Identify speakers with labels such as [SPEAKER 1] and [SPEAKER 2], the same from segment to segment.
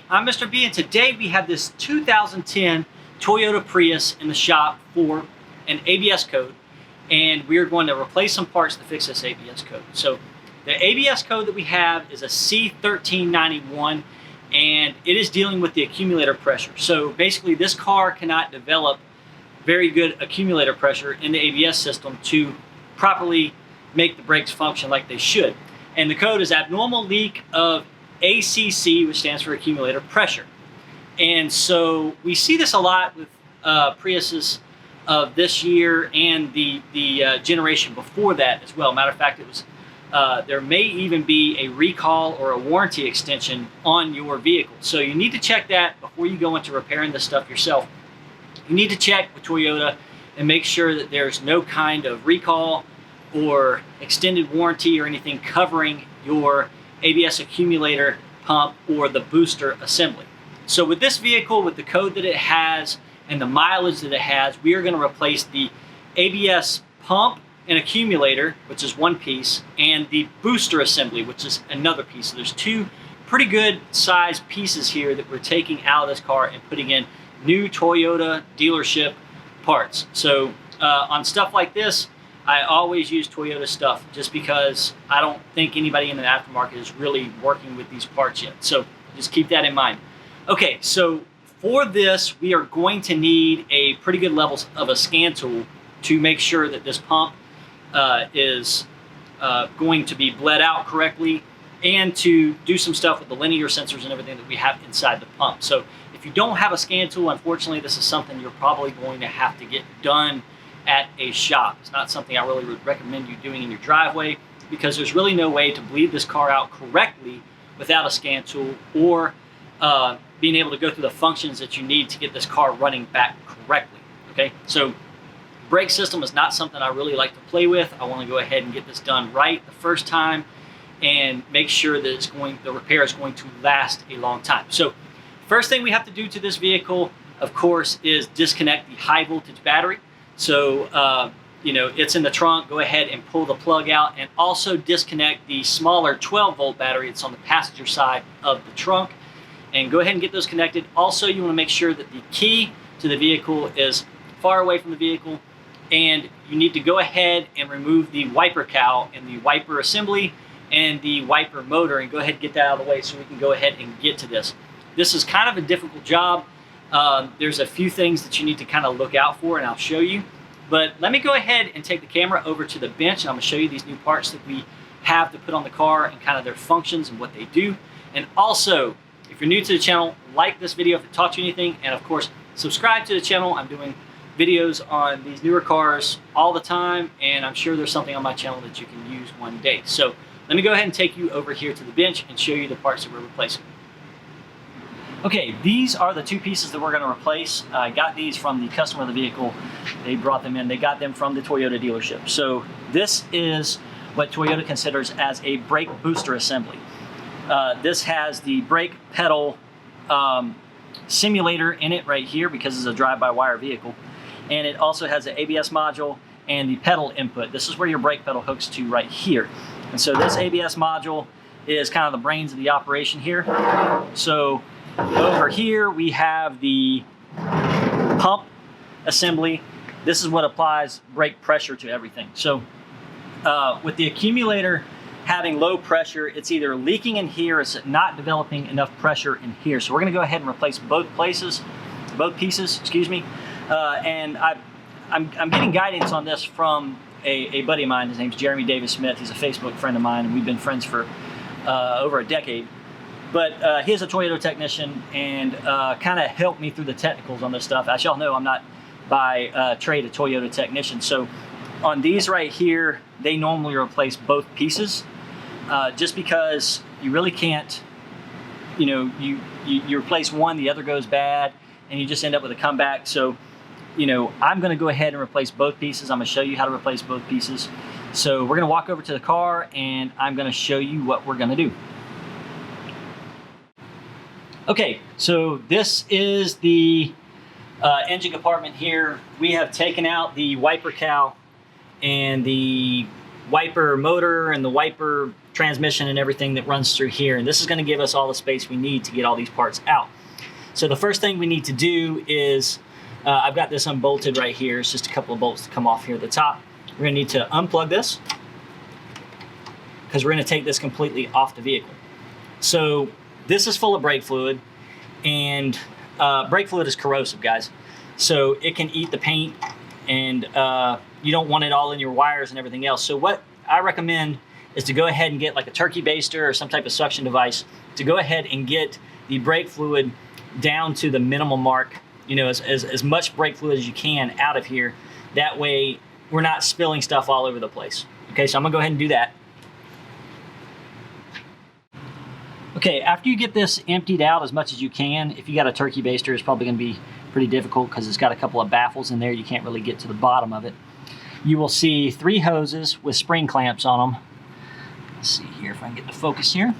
[SPEAKER 1] I'm Mr. B, and today we have this 2010 Toyota Prius in the shop for an ABS code, and we're going to replace some parts to fix this ABS code. So the ABS code that we have is a C1391, and it is dealing with the accumulator pressure. So basically this car cannot develop very good accumulator pressure in the ABS system to properly make the brakes function like they should. And the code is abnormal leak of ACC, which stands for accumulator pressure. And so we see this a lot with Priuses of this year and the generation before that as well. Matter of fact, it was there may even be a recall or a warranty extension on your vehicle. So you need to check that before you go into repairing this stuff yourself. You need to check with Toyota and make sure that there's no kind of recall or extended warranty or anything covering your ABS accumulator pump or the booster assembly. So with this vehicle, with the code that it has and the mileage that it has, we are going to replace the ABS pump and accumulator, which is one piece, and the booster assembly, which is another piece. So there's two pretty good size pieces here that we're taking out of this car and putting in new Toyota dealership parts. So on stuff like this, I always use Toyota stuff just because I don't think anybody in the aftermarket is really working with these parts yet. So just keep that in mind. Okay, so for this, we are going to need a pretty good levels of a scan tool to make sure that this pump is going to be bled out correctly, and to do some stuff with the linear sensors and everything that we have inside the pump. So if you don't have a scan tool, unfortunately, this is something you're probably going to have to get done at a shop. It's not something I really would recommend you doing in your driveway, because there's really no way to bleed this car out correctly without a scan tool or being able to go through the functions that you need to get this car running back correctly. Okay, so brake system is not something I really like to play with. I want to go ahead and get this done right the first time and make sure that the repair is going to last a long time. So first thing we have to do to this vehicle, of course, is disconnect the high voltage battery. So, it's in the trunk. Go ahead and pull the plug out, and also disconnect the smaller 12-volt battery that's on the passenger side of the trunk. And go ahead and get those connected. Also, you want to make sure that the key to the vehicle is far away from the vehicle, and you need to go ahead and remove the wiper cowl and the wiper assembly and the wiper motor, and go ahead and get that out of the way so we can go ahead and get to this. This is kind of a difficult job. There's a few things that you need to kind of look out for, and I'll show you. But let me go ahead and take the camera over to the bench, and I'm going to show you these new parts that we have to put on the car and kind of their functions and what they do. And also, if you're new to the channel, like this video if it taught you anything, and of course, subscribe to the channel. I'm doing videos on these newer cars all the time, and I'm sure there's something on my channel that you can use one day. So let me go ahead and take you over here to the bench and show you the parts that we're replacing. Okay, these are the two pieces that we're going to replace. I got these from the customer of the vehicle. They brought them in. They got them from the Toyota dealership. So this is what Toyota considers as a brake booster assembly. This has the brake pedal simulator in it right here, because it's a drive-by-wire vehicle. And it also has the ABS module and the pedal input. This is where your brake pedal hooks to right here. And so this ABS module is kind of the brains of the operation here. So over here we have the pump assembly. This is what applies brake pressure to everything. So with the accumulator having low pressure, it's either leaking in here or it's not developing enough pressure in here. So we're going to go ahead and replace both pieces, and I'm getting guidance on this from a buddy of mine. His name's Jeremy Davis Smith. He's a Facebook friend of mine, and we've been friends for over a decade. But he's a Toyota technician, and kind of helped me through the technicals on this stuff. As y'all know, I'm not by trade a Toyota technician. So on these right here, they normally replace both pieces, just because you really can't, you replace one, the other goes bad, and you just end up with a comeback. So, I'm going to go ahead and replace both pieces. I'm going to show you how to replace both pieces. So we're going to walk over to the car, and I'm going to show you what we're going to do. Okay, so this is the engine compartment here. We have taken out the wiper cowl and the wiper motor and the wiper transmission and everything that runs through here. And this is going to give us all the space we need to get all these parts out. So the first thing we need to do is, I've got this unbolted right here. It's just a couple of bolts to come off here at the top. We're going to need to unplug this because we're going to take this completely off the vehicle. So this is full of brake fluid, and brake fluid is corrosive, guys. So it can eat the paint, and you don't want it all in your wires and everything else. So what I recommend is to go ahead and get like a turkey baster or some type of suction device to go ahead and get the brake fluid down to the minimal mark, you know, as much brake fluid as you can out of here. That way we're not spilling stuff all over the place. Okay, so I'm gonna go ahead and do that. Okay, after you get this emptied out as much as you can, if you got a turkey baster, it's probably gonna be pretty difficult because it's got a couple of baffles in there. You can't really get to the bottom of it. You will see 3 hoses with spring clamps on them. Let's see here if I can get the focus here.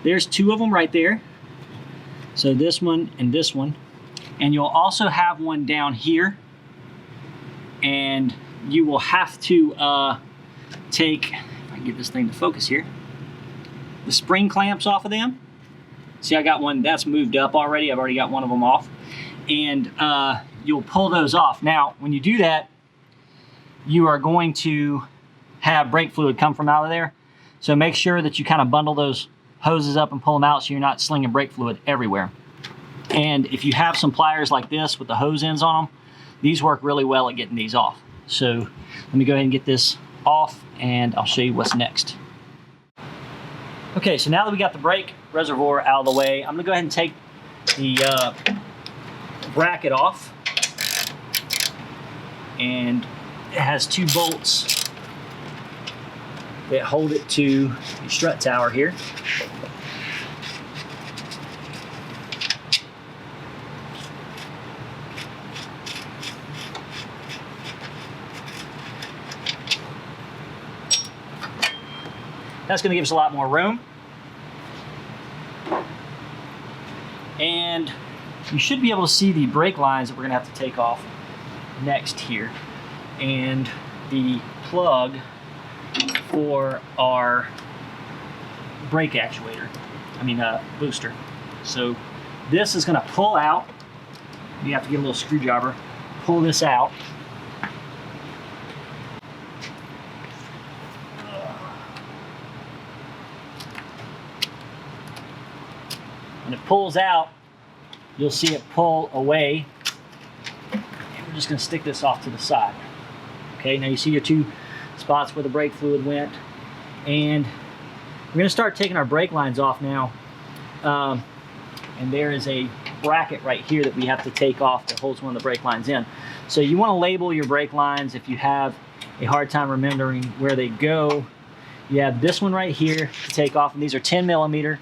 [SPEAKER 1] There's 2 of them right there. So this one and this one. And you'll also have one down here. And you will have to take, if I can get this thing to focus here, the spring clamps off of them. See, I got one that's moved up already. I've already got one of them off. And you'll pull those off. Now, when you do that, you are going to have brake fluid come from out of there. So make sure that you kind of bundle those hoses up and pull them out so you're not slinging brake fluid everywhere. And if you have some pliers like this with the hose ends on them, these work really well at getting these off. So let me go ahead and get this off and I'll show you what's next. Okay, so now that we got the brake reservoir out of the way, I'm gonna go ahead and take the bracket off. And it has 2 bolts that hold it to the strut tower here. That's going to give us a lot more room. And you should be able to see the brake lines that we're going to have to take off next here. And the plug for our brake actuator, booster. So this is going to pull out. You have to get a little screwdriver, pull this out. When it pulls out, you'll see it pull away. And we're just going to stick this off to the side. Okay, now you see your 2 spots where the brake fluid went. And we're going to start taking our brake lines off now. And there is a bracket right here that we have to take off that holds one of the brake lines in. So you want to label your brake lines if you have a hard time remembering where they go. You have this one right here to take off, and these are 10 millimeter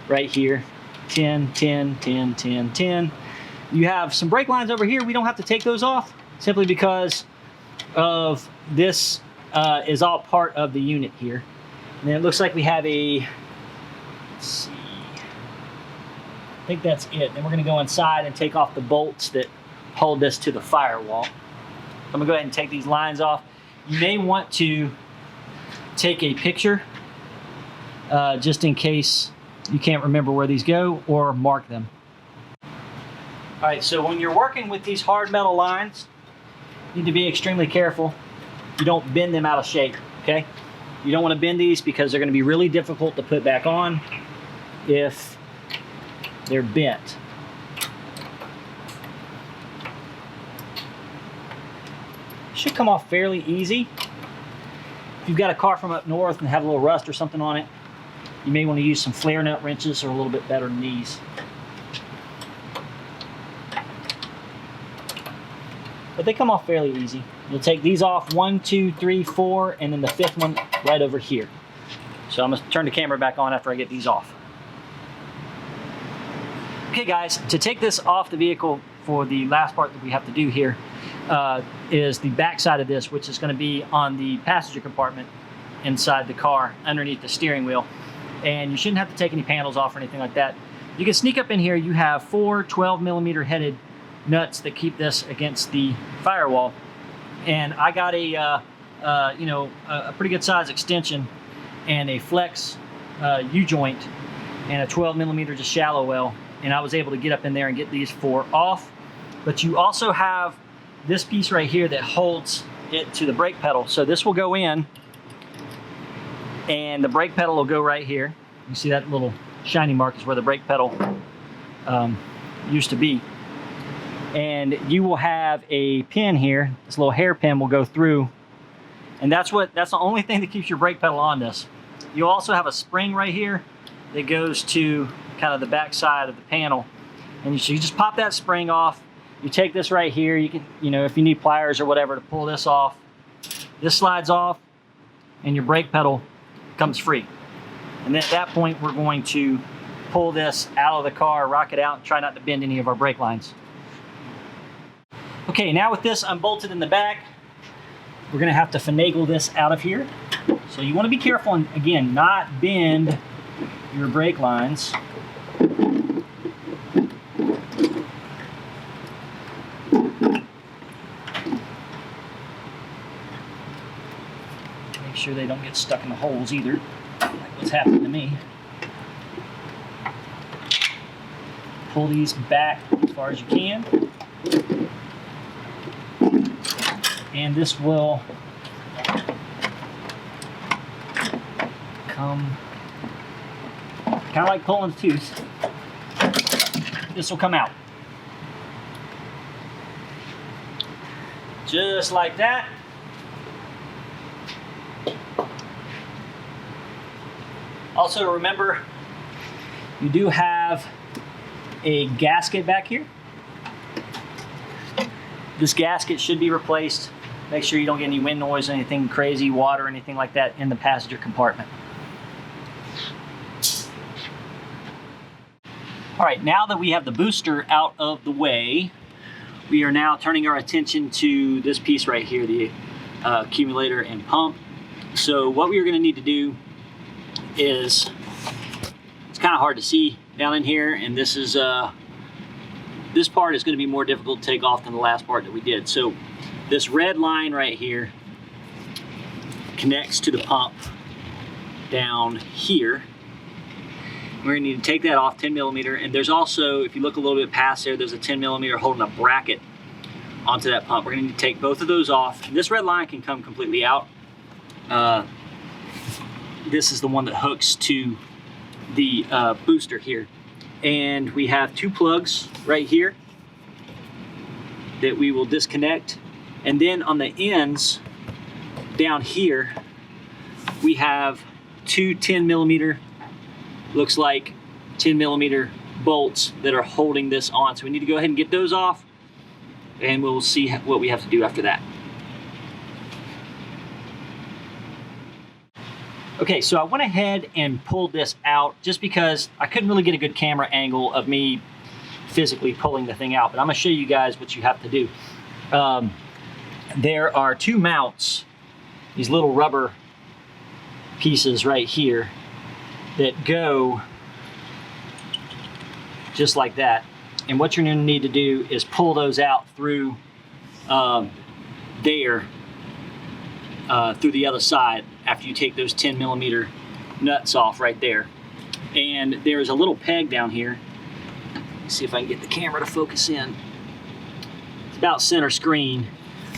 [SPEAKER 1] right here. 10, 10, 10, 10, 10. You have some brake lines over here. We don't have to take those off simply because of this is all part of the unit here. And then it looks like we have a, let's see, I think that's it. Then we're going to go inside and take off the bolts that hold this to the firewall. I'm going to go ahead and take these lines off. You may want to take a picture just in case you can't remember where these go, or mark them. All right, so when you're working with these hard metal lines, you need to be extremely careful. You don't bend them out of shape, okay? You don't want to bend these because they're going to be really difficult to put back on if they're bent. It should come off fairly easy. If you've got a car from up north and have a little rust or something on it, you may want to use some flare nut wrenches, or a little bit better than these. But they come off fairly easy. You'll take these off 1, 2, 3, 4, and then the 5th one right over here. So I'm going to turn the camera back on after I get these off. Okay guys, to take this off the vehicle for the last part that we have to do here is the back side of this, which is going to be on the passenger compartment inside the car underneath the steering wheel. And you shouldn't have to take any panels off or anything like that. You can sneak up in here. You have 4 12 millimeter headed nuts that keep this against the firewall. And I got a you know, a pretty good size extension and a flex U-joint and a 12mm just shallow well, and I was able to get up in there and get these 4 off. But you also have this piece right here that holds it to the brake pedal. So this will go in, and the brake pedal will go right here. You see that little shiny mark is where the brake pedal used to be. And you will have a pin here. This little hairpin will go through, and that's the only thing that keeps your brake pedal on this. You also have a spring right here that goes to kind of the back side of the panel, and you just pop that spring off. You take this right here. You can, you know, if you need pliers or whatever to pull this off, this slides off, and your brake pedal comes free. And then at that point, we're going to pull this out of the car, rock it out, and try not to bend any of our brake lines. Okay, now with this unbolted in the back, we're gonna have to finagle this out of here. So you wanna be careful and, again, not bend your brake lines. Make sure they don't get stuck in the holes either, like what's happened to me. Pull these back as far as you can. And this will come kind of like pulling a tooth. This will come out. Just like that. Also remember, you do have a gasket back here. This gasket should be replaced. Make sure you don't get any wind noise, anything crazy, water, anything like that in the passenger compartment. All right, now that we have the booster out of the way, we are now turning our attention to this piece right here, the accumulator and pump. So what we are going to need to do is, it's kind of hard to see down in here, and this is this part is going to be more difficult to take off than the last part that we did. So this red line right here connects to the pump down here. We're going to need to take that off, 10mm, and there's also, if you look a little bit past there, there's a 10mm holding a bracket onto that pump. We're going to need to take both of those off. And this red line can come completely out. This is the one that hooks to the booster here. And we have 2 plugs right here that we will disconnect. And then on the ends down here, we have 2 10mm, looks like 10mm bolts that are holding this on. So we need to go ahead and get those off, and we'll see what we have to do after that. Okay, so I went ahead and pulled this out just because I couldn't really get a good camera angle of me physically pulling the thing out, but I'm gonna show you guys what you have to do. There are 2 mounts, these little rubber pieces right here that go just like that. And what you're gonna need to do is pull those out through there, through the other side after you take those 10mm nuts off right there. And there's a little peg down here. Let's see if I can get the camera to focus in. It's about center screen,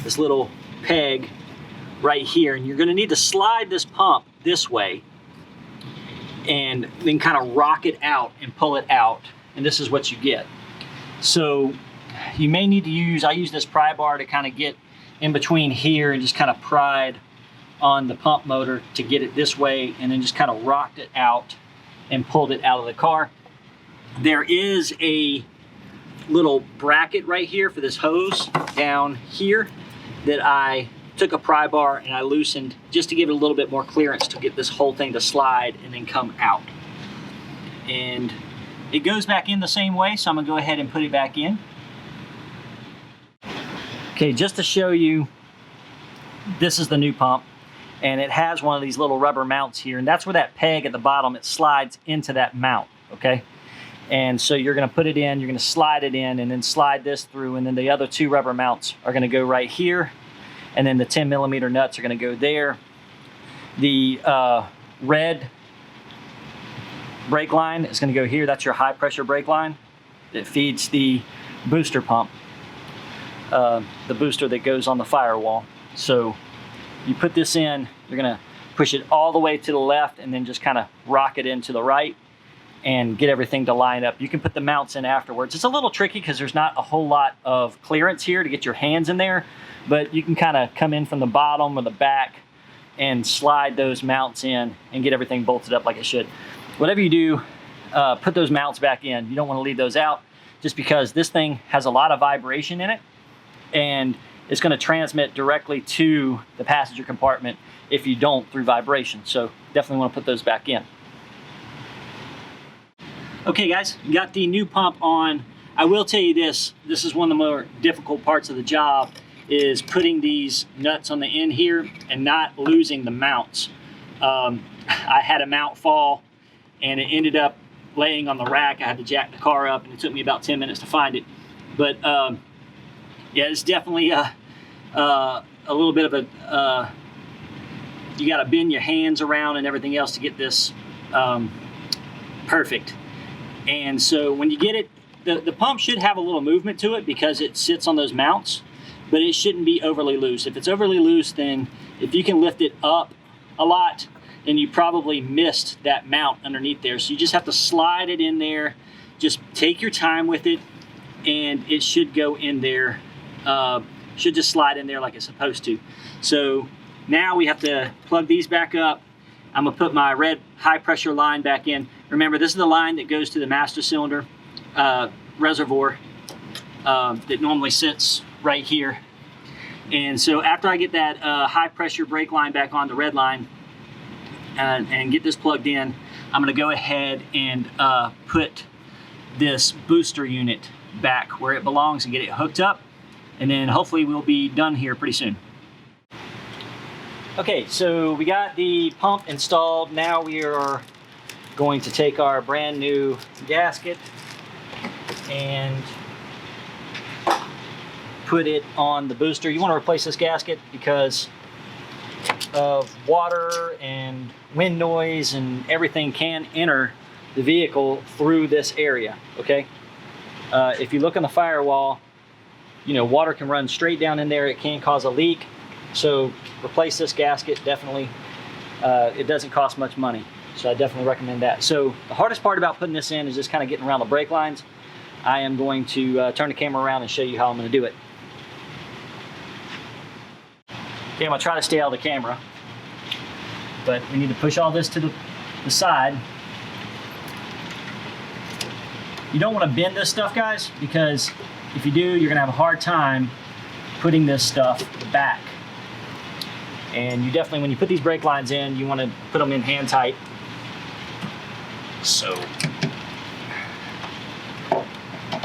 [SPEAKER 1] this little peg right here. And you're gonna need to slide this pump this way and then kind of rock it out and pull it out. And this is what you get. So you may need to use, I use this pry bar to kind of get in between here and just kind of pried on the pump motor to get it this way, and then just kind of rocked it out and pulled it out of the car. There is a little bracket right here for this hose down here that I took a pry bar and I loosened just to give it a little bit more clearance to get this whole thing to slide and then come out. And it goes back in the same way, so I'm gonna go ahead and put it back in. Okay, just to show you, this is the new pump, and it has one of these little rubber mounts here, and that's where that peg at the bottom, it slides into that mount, okay? And so you're gonna put it in, you're gonna slide it in, and then slide this through, and then the other 2 rubber mounts are gonna go right here. and then the 10mm nuts are going to go there. The red brake line is going to go here. That's your high pressure brake line that feeds the booster pump, the booster that goes on the firewall. So you put this in, you're going to push it all the way to the left and then just kind of rock it into the right and get everything to line up. You can put the mounts in afterwards. It's a little tricky because there's not a whole lot of clearance here to get your hands in there, but you can kind of come in from the bottom or the back and slide those mounts in and get everything bolted up like it should. Whatever you do, put those mounts back in. You don't want to leave those out just because this thing has a lot of vibration in it and it's going to transmit directly to the passenger compartment if you don't through vibration. So definitely want to put those back in. Okay guys, you got the new pump on. I will tell you this is one of the more difficult parts of the job, is putting these nuts on the end here and not losing the mounts. I had a mount fall and it ended up laying on the rack. I had to jack the car up and it took me about 10 minutes to find it. But yeah, it's definitely a little bit of a, you gotta bend your hands around and everything else to get this perfect. And so when you get it, the pump should have a little movement to it because it sits on those mounts, but it shouldn't be overly loose. If it's overly loose, then if you can lift it up a lot, then you probably missed that mount underneath there. So you just have to slide it in there. Just take your time with it and it should go in there. Should just slide in there like it's supposed to. So now we have to plug these back up. I'm gonna put my red high pressure line back in. Remember, this is the line that goes to the master cylinder reservoir that normally sits right here. And so after I get that high pressure brake line back on, the red line, and get this plugged in, I'm gonna go ahead and put this booster unit back where it belongs and get it hooked up. And then hopefully we'll be done here pretty soon. Okay, so we got the pump installed. Now we are going to take our brand new gasket and put it on the booster. You want to replace this gasket because of water and wind noise and everything can enter the vehicle through this area, okay? If you look on the firewall, you know, water can run straight down in there. It can cause a leak. So replace this gasket, definitely. It doesn't cost much money, so I definitely recommend that. So the hardest part about putting this in is just kind of getting around the brake lines. I am going to turn the camera around and show you how I'm going to do it. Okay, I'm going to try to stay out of the camera, but we need to push all this to the side. You don't want to bend this stuff, guys, because if you do, you're going to have a hard time putting this stuff back. And you definitely, when you put these brake lines in, you want to put them in hand tight. So I'm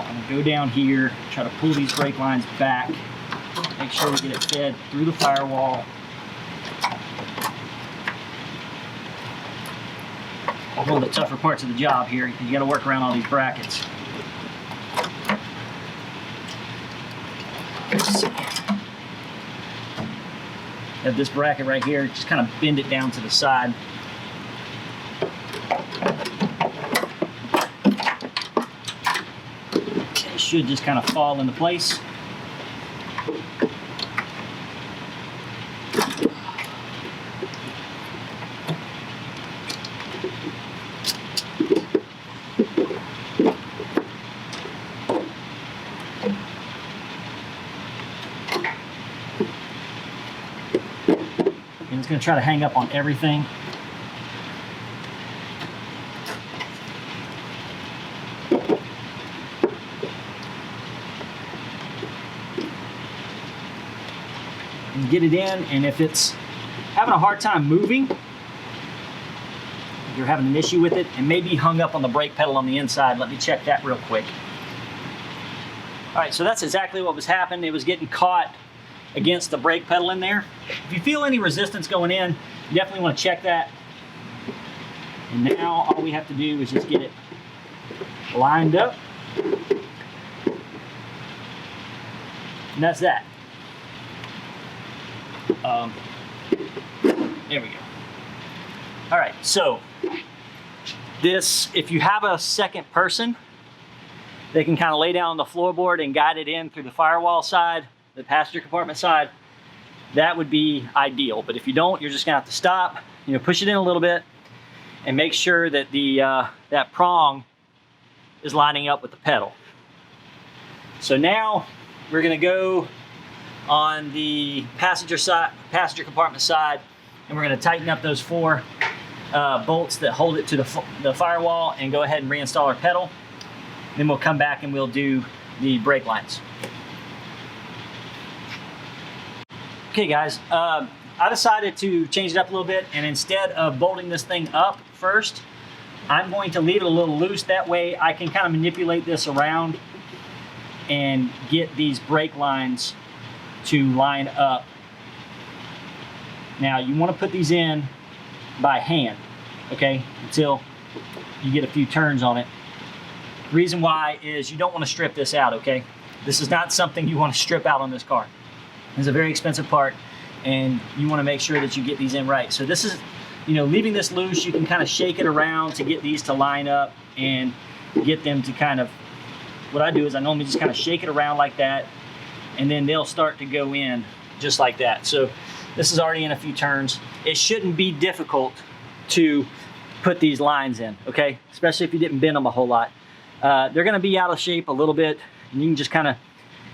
[SPEAKER 1] going to go down here, try to pull these brake lines back, make sure we get it fed through the firewall. One of the tougher parts of the job here, you got to work around all these brackets. Let's see. Have this bracket right here, just kind of bend it down to the side. It should just kind of fall into place. And it's going to try to hang up on everything. And get it in, and if it's having a hard time moving, if you're having an issue with it, and maybe hung up on the brake pedal on the inside, let me check that real quick. All right, so that's exactly what was happening. It was getting caught against the brake pedal in there. If you feel any resistance going in, you definitely want to check that. And now all we have to do is just get it lined up. And that's that. There we go. All right, so this, if you have a second person, they can kind of lay down on the floorboard and guide it in through the firewall side, the passenger compartment side. That would be ideal. But if you don't, you're just gonna have to stop, push it in a little bit and make sure that the that prong is lining up with the pedal. So now we're gonna go on the passenger compartment side, and we're gonna tighten up those 4 bolts that hold it to the firewall and go ahead and reinstall our pedal. Then we'll come back and we'll do the brake lines. Okay guys, I decided to change it up a little bit, and instead of bolting this thing up first, I'm going to leave it a little loose. That way I can kind of manipulate this around and get these brake lines to line up. Now you want to put these in by hand, okay, until you get a few turns on it. Reason why is you don't want to strip this out, okay? This is not something you want to strip out on this car. It's a very expensive part, and you want to make sure that you get these in right. So this is, leaving this loose, you can kind of shake it around to get these to line up and get them to kind of, what I do is I normally just kind of shake it around like that, and then they'll start to go in just like that. So this is already in a few turns. It shouldn't be difficult to put these lines in, okay? Especially if you didn't bend them a whole lot. They're gonna be out of shape a little bit, and you can just kind of,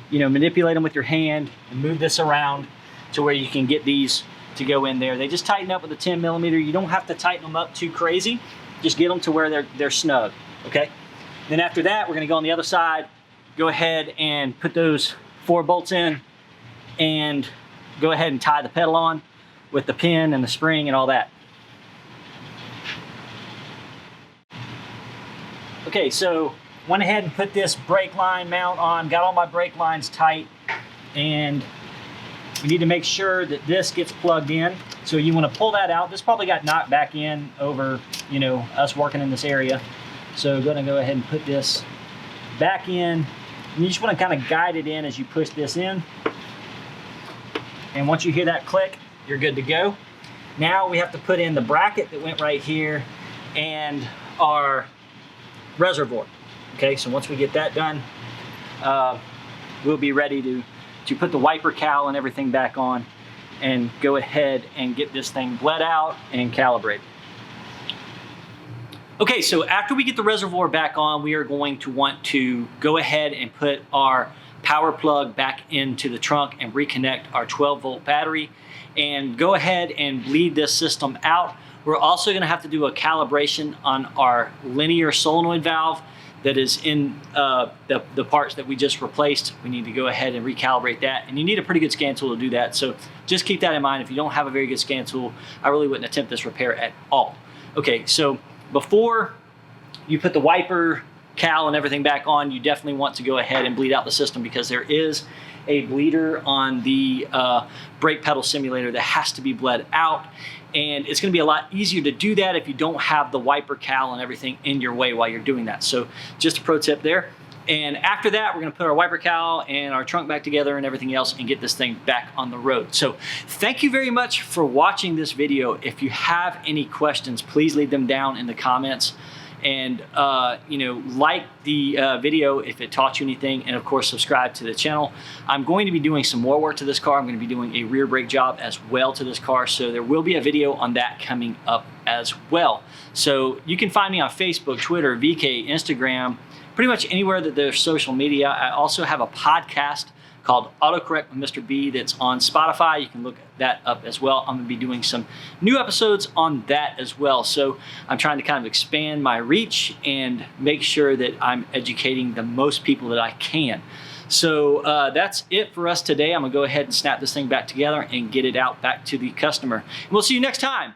[SPEAKER 1] manipulate them with your hand and move this around to where you can get these to go in there. They just tighten up with a 10mm. You don't have to tighten them up too crazy. Just get them to where they're snug, okay? Then after that, we're gonna go on the other side, go ahead and put those 4 bolts in, and go ahead and tie the pedal on with the pin and the spring and all that. Okay, so went ahead and put this brake line mount on, got all my brake lines tight, and we need to make sure that this gets plugged in. So you want to pull that out. This probably got knocked back in over, us working in this area. So gonna go ahead and put this back in. And you just want to kind of guide it in as you push this in. And once you hear that click, you're good to go. Now we have to put in the bracket that went right here and our reservoir. Okay, so once we get that done, we'll be ready to put the wiper cowl and everything back on and go ahead and get this thing bled out and calibrated. Okay, so after we get the reservoir back on, we are going to want to go ahead and put our power plug back into the trunk and reconnect our 12-volt battery and go ahead and bleed this system out. We're also gonna have to do a calibration on our linear solenoid valve that is in the parts that we just replaced. We need to go ahead and recalibrate that, and you need a pretty good scan tool to do that. So just keep that in mind. If you don't have a very good scan tool, I really wouldn't attempt this repair at all. Okay, so before you put the wiper cowl and everything back on, you definitely want to go ahead and bleed out the system, because there is a bleeder on the brake pedal simulator that has to be bled out. And it's gonna be a lot easier to do that if you don't have the wiper cowl and everything in your way while you're doing that. So just a pro tip there. And after that, we're gonna put our wiper cowl and our trunk back together and everything else and get this thing back on the road. So thank you very much for watching this video. If you have any questions, please leave them down in the comments. And like the video if it taught you anything, and of course subscribe to the channel. I'm going to be doing some more work to this car. I'm going to be doing a rear brake job as well to this car, so there will be a video on that coming up as well. So you can find me on Facebook, Twitter, VK, Instagram, pretty much anywhere that there's social media. I also have a podcast called Autocorrect with Mr. B that's on Spotify. You can look that up as well. I'm gonna be doing some new episodes on that as well. So I'm trying to kind of expand my reach and make sure that I'm educating the most people that I can. So that's it for us today. I'm gonna go ahead and snap this thing back together and get it out back to the customer. And we'll see you next time.